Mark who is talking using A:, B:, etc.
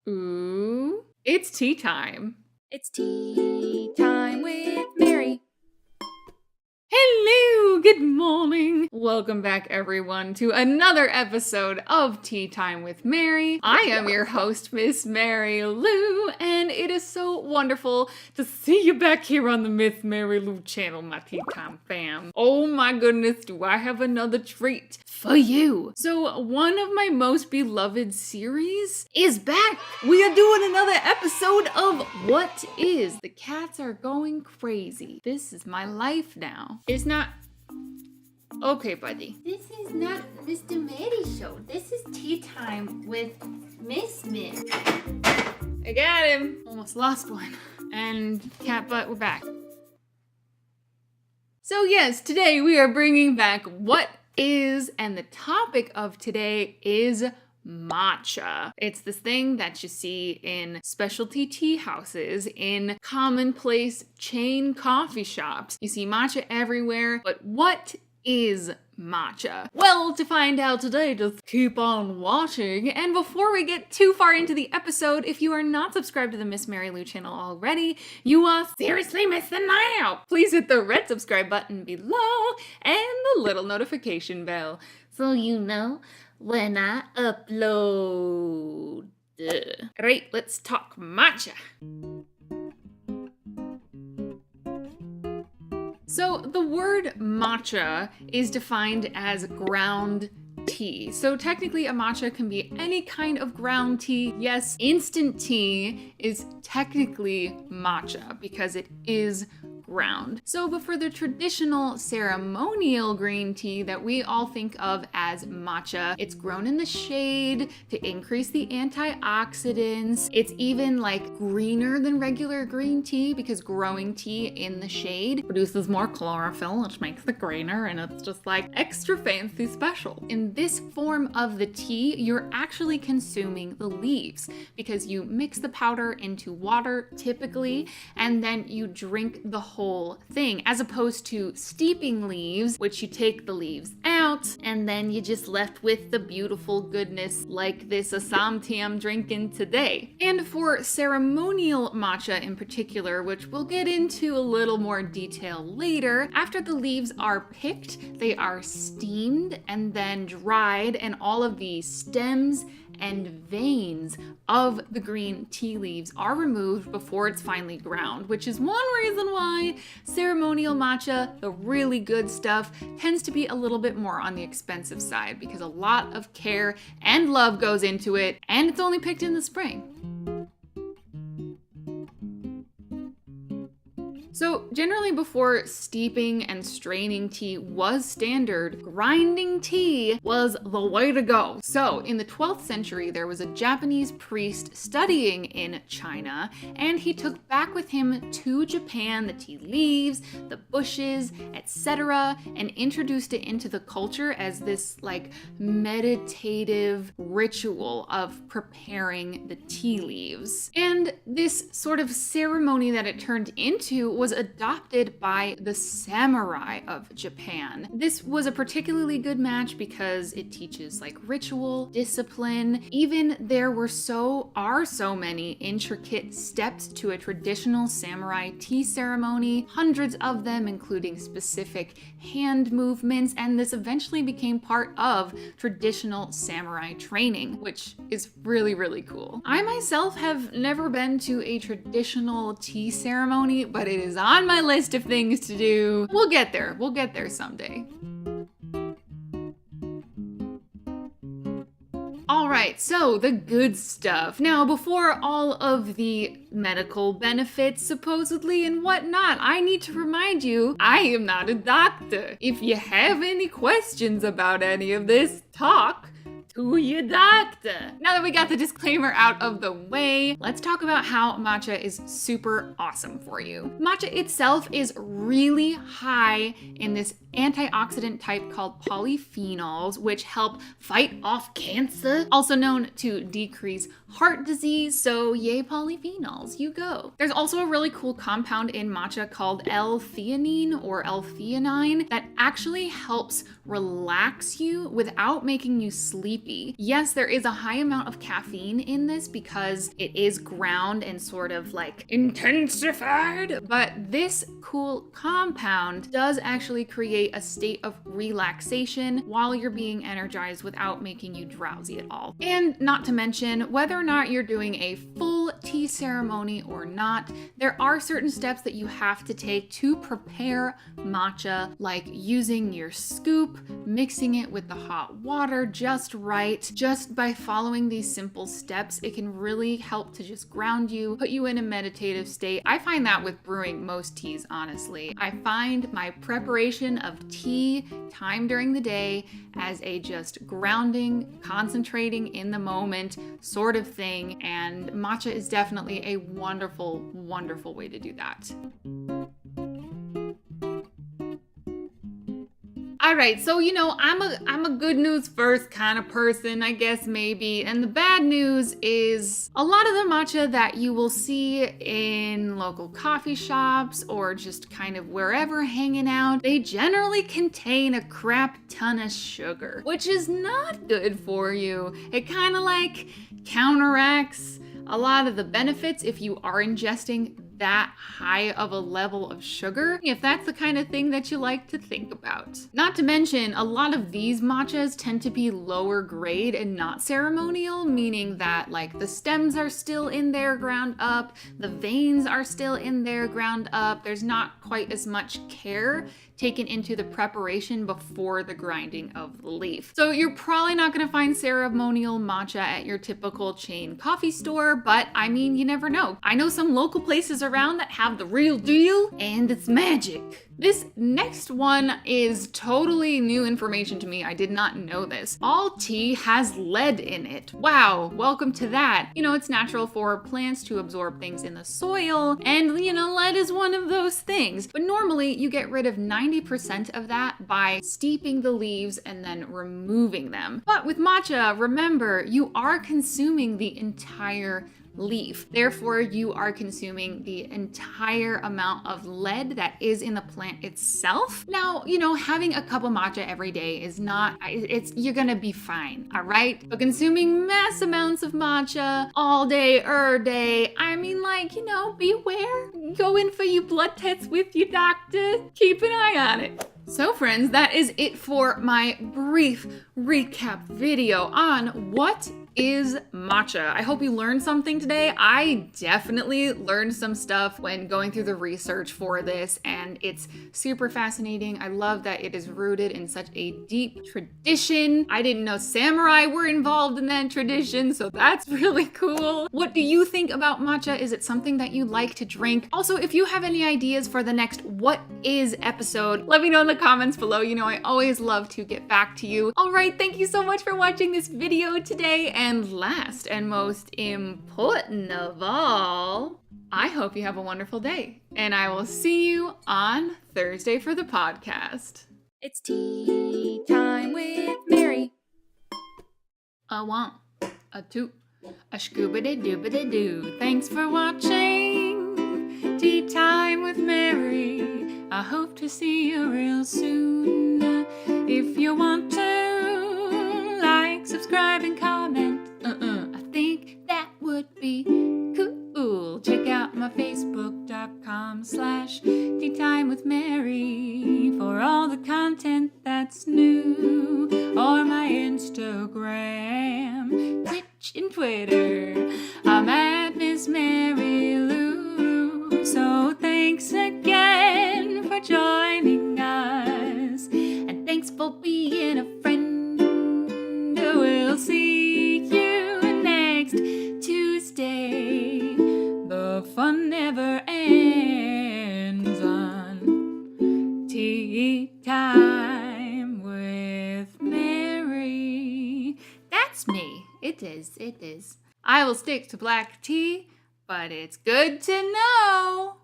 A: Ooh, it's tea time.
B: It's tea time with Mary.
A: Hello, good morning. Welcome back, everyone, to another episode of Tea Time with Mary. I am your host, Miss Mary Lou, and it is so wonderful to see you back here on the Miss Mary Lou channel, my Tea Time fam. Oh my goodness, do I have another treat for you. So one of my most beloved series is back. We are doing another episode of What Is? The cats are going crazy. This is my life now. It's not... Okay, buddy.
B: This is not Mr. Mary's show. This is tea time with Miss Mary.
A: I got him. Almost lost one. And cat butt, we're back. So yes, today we are bringing back What Is, and the topic of today is matcha. It's this thing that you see in specialty tea houses, in commonplace chain coffee shops. You see matcha everywhere, but what is matcha? Well, to find out today, just keep on watching. And before we get too far into the episode, if you are not subscribed to the Miss Mary Lou channel already, you are seriously missing out. Please hit the red subscribe button below and the little notification bell so you know when I upload. Right, let's talk matcha. So the word matcha is defined as ground tea. So technically a matcha can be any kind of ground tea. Yes, instant tea is technically matcha because it is ground. So, but for the traditional ceremonial green tea that we all think of as matcha, it's grown in the shade to increase the antioxidants. It's even like greener than regular green tea because growing tea in the shade produces more chlorophyll, which makes it greener, and it's just like extra fancy special. In this form of the tea, you're actually consuming the leaves because you mix the powder into water typically, and then you drink the whole thing, as opposed to steeping leaves, which you take the leaves out and then you just left with the beautiful goodness like this Assam tea I'm drinking today. And for ceremonial matcha in particular, which we'll get into a little more detail later, after the leaves are picked, they are steamed and then dried, and all of the stems and veins of the green tea leaves are removed before it's finally ground, which is one reason why ceremonial matcha, the really good stuff, tends to be a little bit more on the expensive side because a lot of care and love goes into it, and it's only picked in the spring. So generally before steeping and straining tea was standard, grinding tea was the way to go. So in the 12th century, there was a Japanese priest studying in China, and he took back with him to Japan the tea leaves, the bushes, etc., and introduced it into the culture as this like meditative ritual of preparing the tea leaves. And this sort of ceremony that it turned into was adopted by the samurai of Japan. This was a particularly good match because it teaches like ritual, discipline. Even there are so many intricate steps to a traditional samurai tea ceremony, hundreds of them, including specific hand movements, and this eventually became part of traditional samurai training, which is really, really cool. I myself have never been to a traditional tea ceremony, but it is on my list of things to do. We'll get there someday. Alright, so the good stuff. Now, before all of the medical benefits, supposedly, and whatnot, I need to remind you, I am not a doctor. If you have any questions about any of this, talk to your doctor. Now that we got the disclaimer out of the way, let's talk about how matcha is super awesome for you. Matcha itself is really high in this antioxidant type called polyphenols, which help fight off cancer, also known to decrease heart disease, so yay polyphenols, you go. There's also a really cool compound in matcha called L-theanine or L-theanine that actually helps relax you without making you sleepy sleepy. Yes, there is a high amount of caffeine in this because it is ground and sort of like intensified, but this cool compound does actually create a state of relaxation while you're being energized without making you drowsy at all. And not to mention, whether or not you're doing a full tea ceremony or not, there are certain steps that you have to take to prepare matcha, like using your scoop, mixing it with the hot water just right. Just by following these simple steps, it can really help to just ground you, put you in a meditative state. I find that with brewing most teas, honestly. I find my preparation of tea time during the day as a just grounding, concentrating in the moment sort of thing, and matcha is definitely a wonderful, wonderful way to do that. All right, so I'm a good news first kind of person, I guess maybe. And the bad news is a lot of the matcha that you will see in local coffee shops or just kind of wherever hanging out, they generally contain a crap ton of sugar, which is not good for you. It kind of like counteracts a lot of the benefits if you are ingesting that high of a level of sugar, if that's the kind of thing that you like to think about. Not to mention, a lot of these matchas tend to be lower grade and not ceremonial, meaning that like the stems are still in there ground up, the veins are still in there ground up, there's not quite as much care taken into the preparation before the grinding of the leaf. So you're probably not gonna find ceremonial matcha at your typical chain coffee store, but I mean, you never know. I know some local places around that have the real deal, and it's magic. This next one is totally new information to me. I did not know this. All tea has lead in it. Wow, welcome to that. It's natural for plants to absorb things in the soil, and lead is one of those things. But normally you get rid of 90% of that by steeping the leaves and then removing them. But with matcha, remember, you are consuming the entire leaf. Therefore, you are consuming the entire amount of lead that is in the plant itself. Now, having a cup of matcha every day is not, you're gonna be fine, all right? But consuming mass amounts of matcha all day, day, I mean, beware. Go in for your blood tests with your doctor. Keep an eye on it. So friends, that is it for my brief recap video on what is matcha. I hope you learned something today. I definitely learned some stuff when going through the research for this, and it's super fascinating. I love that it is rooted in such a deep tradition. I didn't know samurai were involved in that tradition, so that's really cool. What do you think about matcha? Is it something that you like to drink? Also, if you have any ideas for the next What Is episode, let me know in the comments below. I always love to get back to you. All right, thank you so much for watching this video today. And last and most important of all, I hope you have a wonderful day. And I will see you on Thursday for the podcast.
B: It's tea time with Mary.
A: A one, a two, a scoobity-doobity-doo. Thanks for watching Tea Time with Mary. I hope to see you real soon. If you want to like, subscribe, and comment, I think that would be cool. Check out my Facebook.com/Tea Time with Mary for all the content that's new, or my Instagram, Twitch, and Twitter. I'm at Miss Mary Lou. So thanks again for joining us, and thanks for being a friend. We'll see you next Tuesday. The fun never ends on Tea Time with Mary. That's me. It is. I will stick to black tea, but it's good to know